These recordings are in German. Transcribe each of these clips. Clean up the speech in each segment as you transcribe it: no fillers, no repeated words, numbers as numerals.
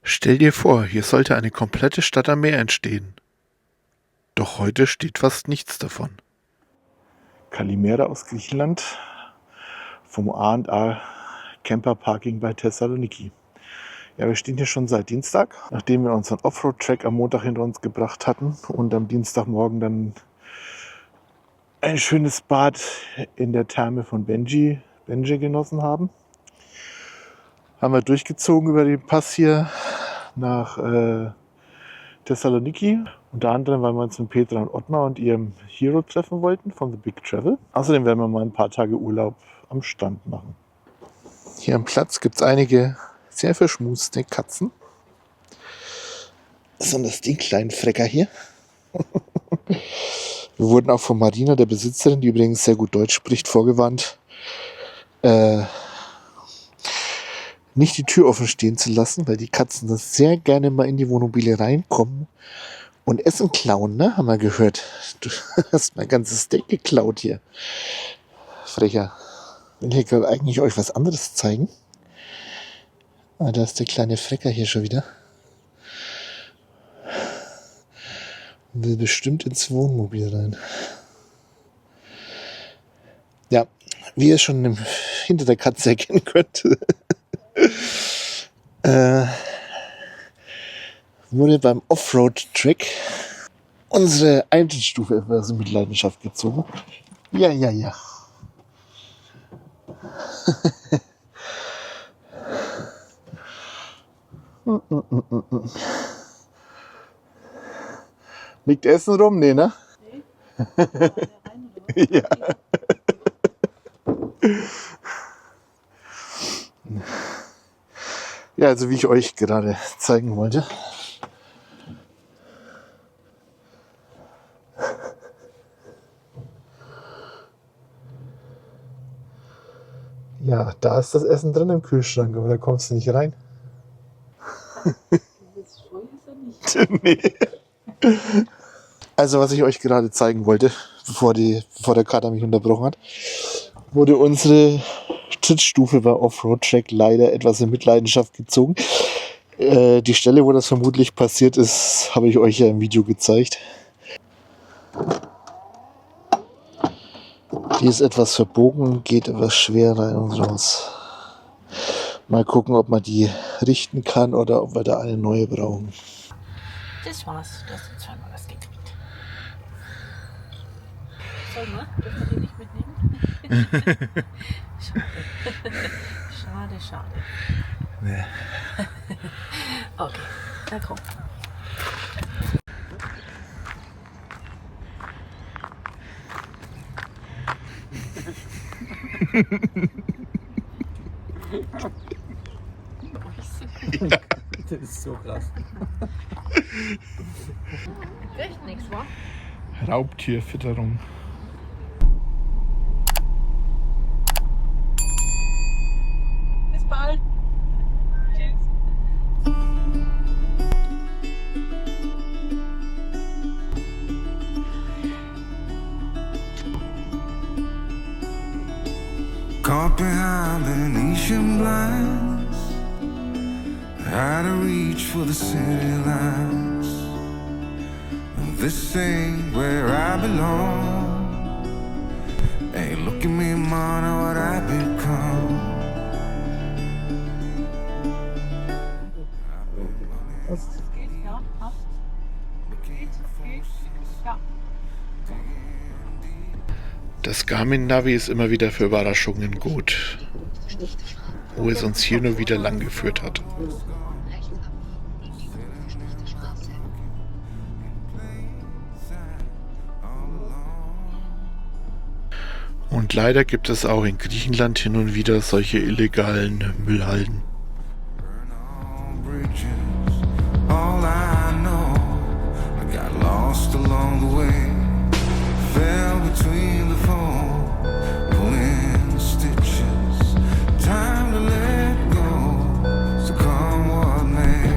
Stell dir vor, hier sollte eine komplette Stadt am Meer entstehen. Doch heute steht fast nichts davon. Kalimera aus Griechenland vom A&A Camperparking bei Thessaloniki. Ja, wir stehen hier schon seit Dienstag, nachdem wir unseren Offroad-Track am Montag hinter uns gebracht hatten und am Dienstagmorgen dann ein schönes Bad in der Therme von Benji genossen haben. Haben wir durchgezogen über den Pass hier nach Thessaloniki. Unter anderem, weil wir uns mit Petra und Ottmar und ihrem Hero treffen wollten von The Big Travel. Außerdem werden wir mal ein paar Tage Urlaub am Strand machen. Hier am Platz gibt es einige sehr verschmuste Katzen. Besonders den kleinen Frecker hier. Wir wurden auch von Marina, der Besitzerin, die übrigens sehr gut Deutsch spricht, vorgewarnt, nicht die Tür offen stehen zu lassen, weil die Katzen das sehr gerne mal in die Wohnmobile reinkommen und Essen klauen, ne? Haben wir gehört. Du hast mein ganzes Steak geklaut hier. Frecher. Ich will hier gerade eigentlich euch was anderes zeigen. Ah, da ist der kleine Frecker hier schon wieder. Will bestimmt ins Wohnmobil rein. Ja, wie ihr schon hinter der Katze erkennen könnt, wurde beim Offroad-Track unsere Eintrittsstufe etwas in Mitleidenschaft gezogen. Ja. Liegt Essen rum? Nee, ne? Nee. Ja. Ja, also wie ich euch gerade zeigen wollte. Ja, da ist das Essen drin im Kühlschrank, aber da kommst du nicht rein. Das Feuer ist ja nicht. Nee. Also was ich euch gerade zeigen wollte, bevor der Kater mich unterbrochen hat, wurde unsere Trittstufe bei Offroad-Track leider etwas in Mitleidenschaft gezogen. Die Stelle, wo das vermutlich passiert ist, habe ich euch ja im Video gezeigt. Die ist etwas verbogen, geht etwas schwer rein und raus. Mal gucken, ob man die richten kann oder ob wir da eine neue brauchen. Das war's. Du hast jetzt zweimal was gekriegt. So, ne? Dürfen wir die nicht mitnehmen? Schade. Nee. Okay, na komm. Ja. Das ist so krass. Echt nichts, wa? Raubtierfütterung. Bis bald. Tschüss. Caught behind Venetian blinds, out of reach for the city lights. This ain't where I belong. Hey, look at me, man, what I become. Was geht? Ja, passt. Geht. Ja. Das Garmin-Navi ist immer wieder für Überraschungen gut, wo es uns hier nur wieder lang geführt hat. Und leider gibt es auch in Griechenland hin und wieder solche illegalen Müllhalden. All I know, I got lost along the way, fell between the foam, pulling stitches, time to let go, so come what may.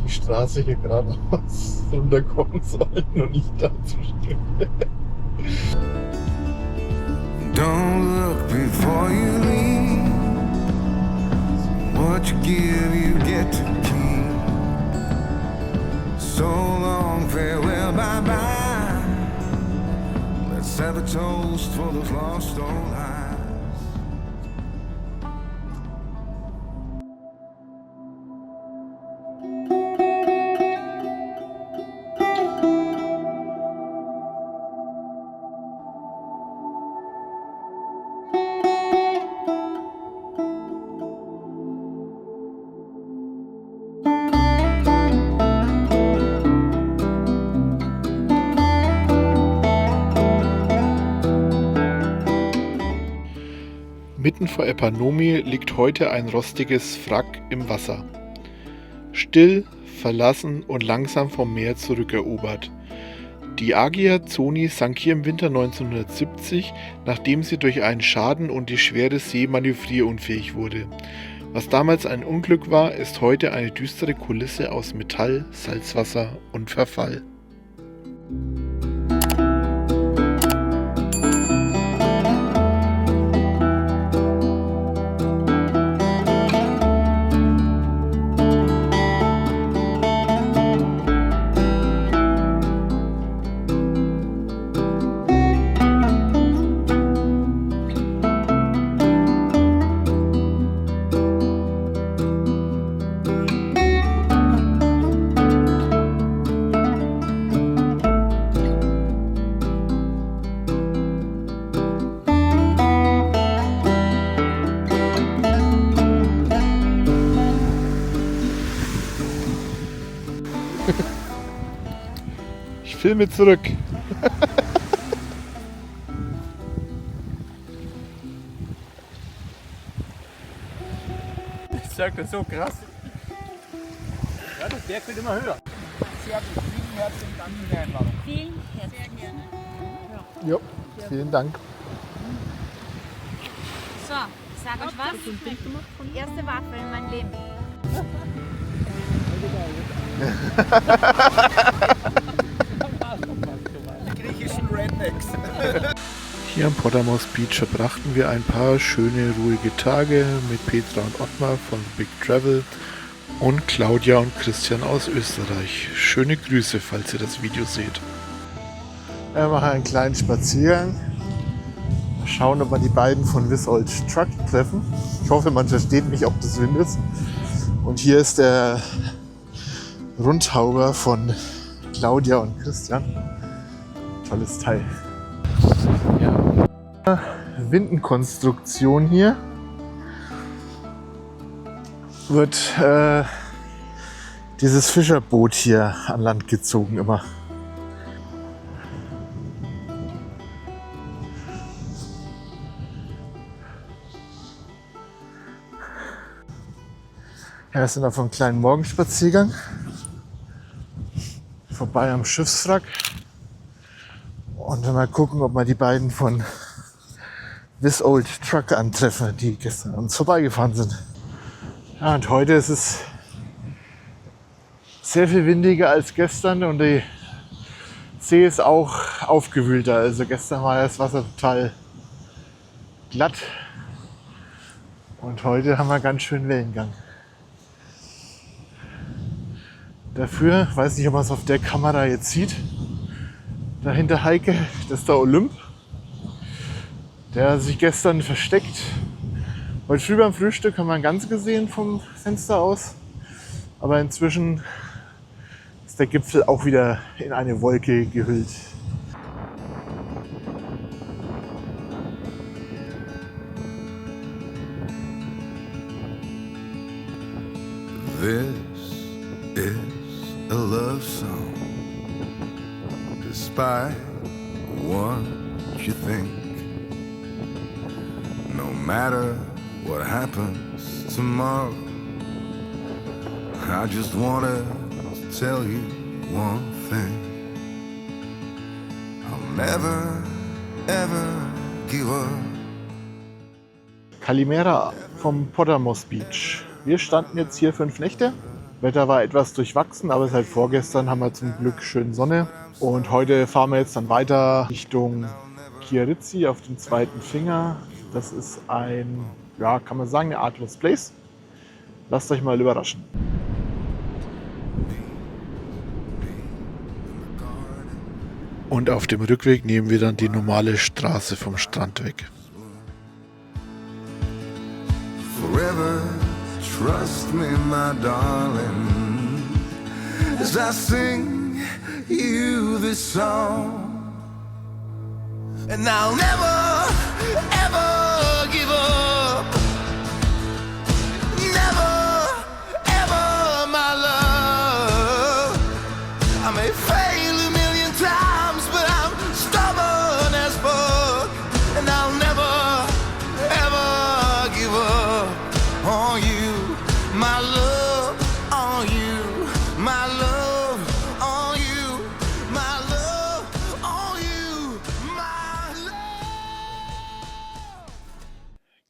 Die Straße hier geradeaus runterkommen sollten und nicht dazu stehen. Don't look before you leave. What you give, you get to keep. So long, farewell, bye-bye. Let's have a toast for those lost old eyes. Mitten vor Epanomi liegt heute ein rostiges Wrack im Wasser. Still, verlassen und langsam vom Meer zurückerobert. Die Agia Zoni sank hier im Winter 1970, nachdem sie durch einen Schaden und die schwere See manövrierunfähig wurde. Was damals ein Unglück war, ist heute eine düstere Kulisse aus Metall, Salzwasser und Verfall. Ich filme zurück. Ich sag das so krass. Ja, das Berg wird immer höher. Sehr gut. Vielen herzlichen Dank für die Einladung. Vielen herzlichen gerne. Jo, vielen Dank. So, sag euch was. Die erste Waffe in meinem Leben. Die griechischen Rednecks. Hier am Pottermos Beach verbrachten wir ein paar schöne, ruhige Tage mit Petra und Ottmar von Big Travel und Claudia und Christian aus Österreich. Schöne Grüße, falls ihr das Video seht. Wir machen einen kleinen Spaziergang. Mal schauen, ob wir die beiden von This Old Truck treffen. Ich hoffe, man versteht mich, ob das Wind ist. Und hier ist der Rundhauber von Claudia und Christian. Tolles Teil. Ja. Windenkonstruktion hier. Wird dieses Fischerboot hier an Land gezogen immer. Ja, wir sind auf einem kleinen Morgenspaziergang. Vorbei am Schiffswrack. Und dann mal gucken, ob wir die beiden von This Old Truck antreffen, die gestern an uns vorbeigefahren sind. Ja, und heute ist es sehr viel windiger als gestern und die See ist auch aufgewühlter. Also gestern war das Wasser total glatt und heute haben wir ganz schön Wellengang. Dafür, weiß nicht, ob man es auf der Kamera jetzt sieht, dahinter Heike, das ist der Olymp. Der hat sich gestern versteckt. Heute früh beim Frühstück haben wir ihn ganz gesehen vom Fenster aus. Aber inzwischen ist der Gipfel auch wieder in eine Wolke gehüllt. This is a love song, despite what you think. No matter what happens tomorrow, I just wanna tell you one thing. I'll never, ever give up. Kalimera vom Pottermos Beach. Wir standen jetzt hier 5 Nächte. Wetter war etwas durchwachsen, aber seit vorgestern haben wir zum Glück schön Sonne. Und heute fahren wir jetzt dann weiter Richtung Chiarizzi auf den zweiten Finger. Das ist ein, ja, kann man sagen, eine Art Lost Place. Lasst euch mal überraschen. Und auf dem Rückweg nehmen wir dann die normale Straße vom Strand weg. Forever, trust me, my darling, as I sing you this song. And I'll never, ever give up. Never, ever, my love. I may fail a million times, but I'm stubborn as fuck. And I'll never, ever give up on you, my love, on you, my love, on you, my love, on you, my love.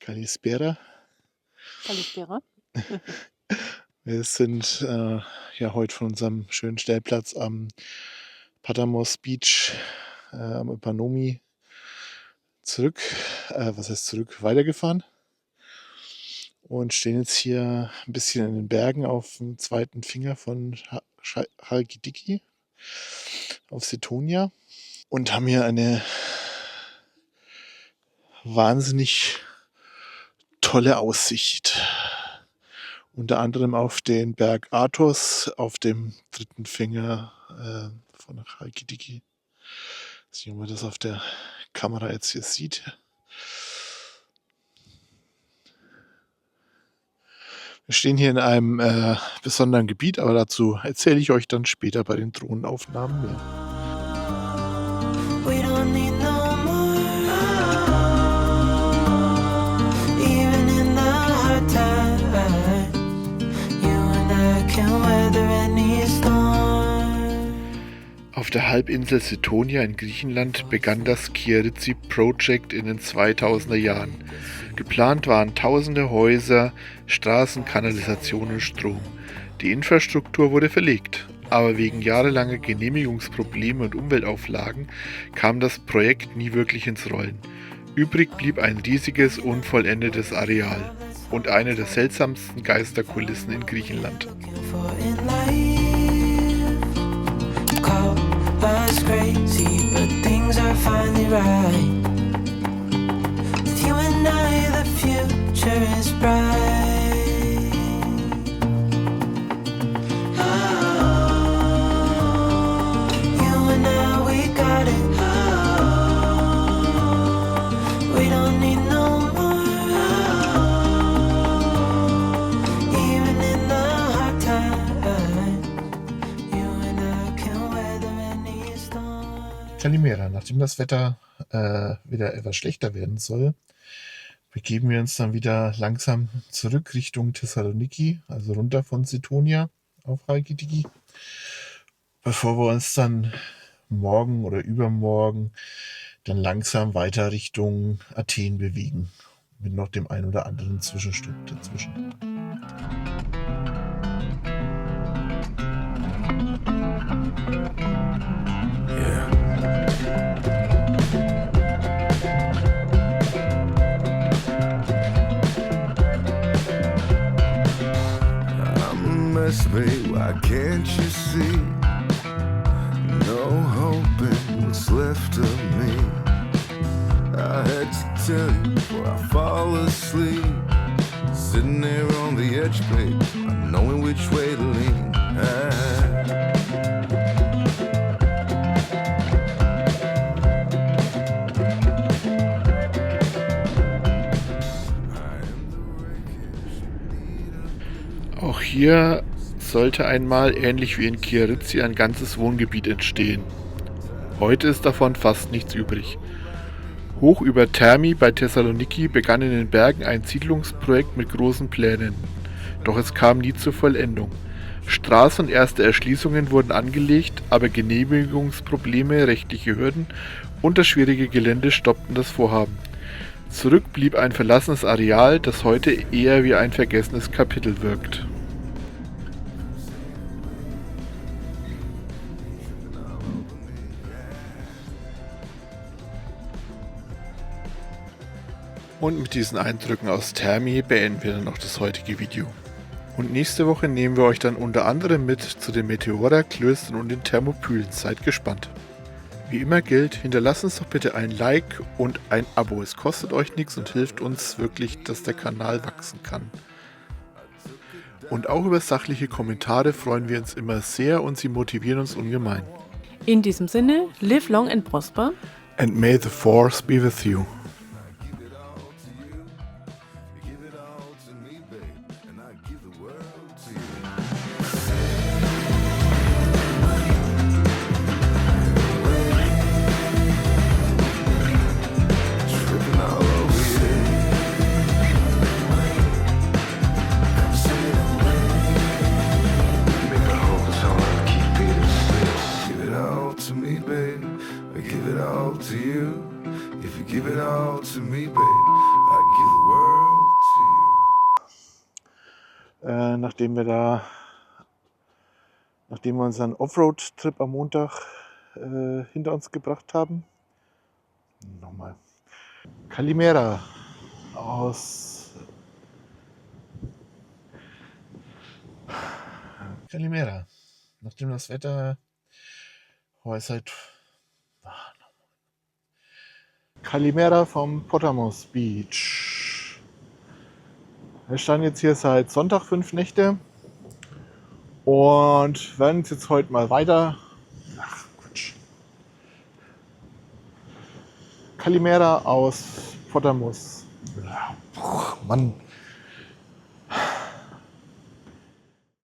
Kalispera. Kalispera. Wir sind ja heute von unserem schönen Stellplatz am Patamos Beach am Upanomi weitergefahren und stehen jetzt hier ein bisschen in den Bergen auf dem zweiten Finger von Chalkidiki auf Setonia und haben hier eine wahnsinnig tolle Aussicht. Unter anderem auf den Berg Athos auf dem dritten Finger von Chalkidiki. Ich weiß nicht, ob man das auf der Kamera jetzt hier sieht. Wir stehen hier in einem besonderen Gebiet, aber dazu erzähle ich euch dann später bei den Drohnenaufnahmen mehr. We don't need no more. Even in the hard times, you and I can weather any storm. Auf der Halbinsel Setonia in Griechenland begann das Kierizi Project in den 2000er Jahren. Geplant waren tausende Häuser, Straßen, Kanalisation und Strom. Die Infrastruktur wurde verlegt, aber wegen jahrelanger Genehmigungsprobleme und Umweltauflagen kam das Projekt nie wirklich ins Rollen. Übrig blieb ein riesiges, unvollendetes Areal und eine der seltsamsten Geisterkulissen in Griechenland. For in life, call us crazy, but things are finally right. With you and I, the future is bright. You and I, we got it. We don't need no more. Even in the hard times, you and I can weather any storm. Kalimera, nachdem das Wetter wieder etwas schlechter werden soll, begeben wir uns dann wieder langsam zurück Richtung Thessaloniki, also runter von Setonia auf Chalkidiki, bevor wir uns dann morgen oder übermorgen dann langsam weiter Richtung Athen bewegen, mit noch dem ein oder anderen Zwischenstopp dazwischen. Mess me, why can't you see? No hope in what's left of me. I had to tell you before I fall asleep. Sitting there on the edge, babe, not knowing which way to lean. Auch hier sollte einmal, ähnlich wie in Kierizi, ein ganzes Wohngebiet entstehen. Heute ist davon fast nichts übrig. Hoch über Thermi bei Thessaloniki begann in den Bergen ein Siedlungsprojekt mit großen Plänen. Doch es kam nie zur Vollendung. Straßen und erste Erschließungen wurden angelegt, aber Genehmigungsprobleme, rechtliche Hürden und das schwierige Gelände stoppten das Vorhaben. Zurück blieb ein verlassenes Areal, das heute eher wie ein vergessenes Kapitel wirkt. Und mit diesen Eindrücken aus Thermi beenden wir dann noch das heutige Video. Und nächste Woche nehmen wir euch dann unter anderem mit zu den Meteora-Klöstern und den Thermopylen. Seid gespannt. Wie immer gilt, hinterlasst uns doch bitte ein Like und ein Abo. Es kostet euch nichts und hilft uns wirklich, dass der Kanal wachsen kann. Und auch über sachliche Kommentare freuen wir uns immer sehr und sie motivieren uns ungemein. In diesem Sinne, live long and prosper. And may the force be with you. Give it all to me, babe. I give the world to you. Nachdem wir unseren Offroad-Trip am Montag hinter uns gebracht haben. Nochmal. Kalimera aus Kalimera. Nachdem das Wetter heute halt Kalimera vom Potamos Beach. Wir standen jetzt hier seit Sonntag 5 Nächte und werden uns jetzt heute mal weiter. Ach, Quatsch. Kalimera aus Potamos. Mann.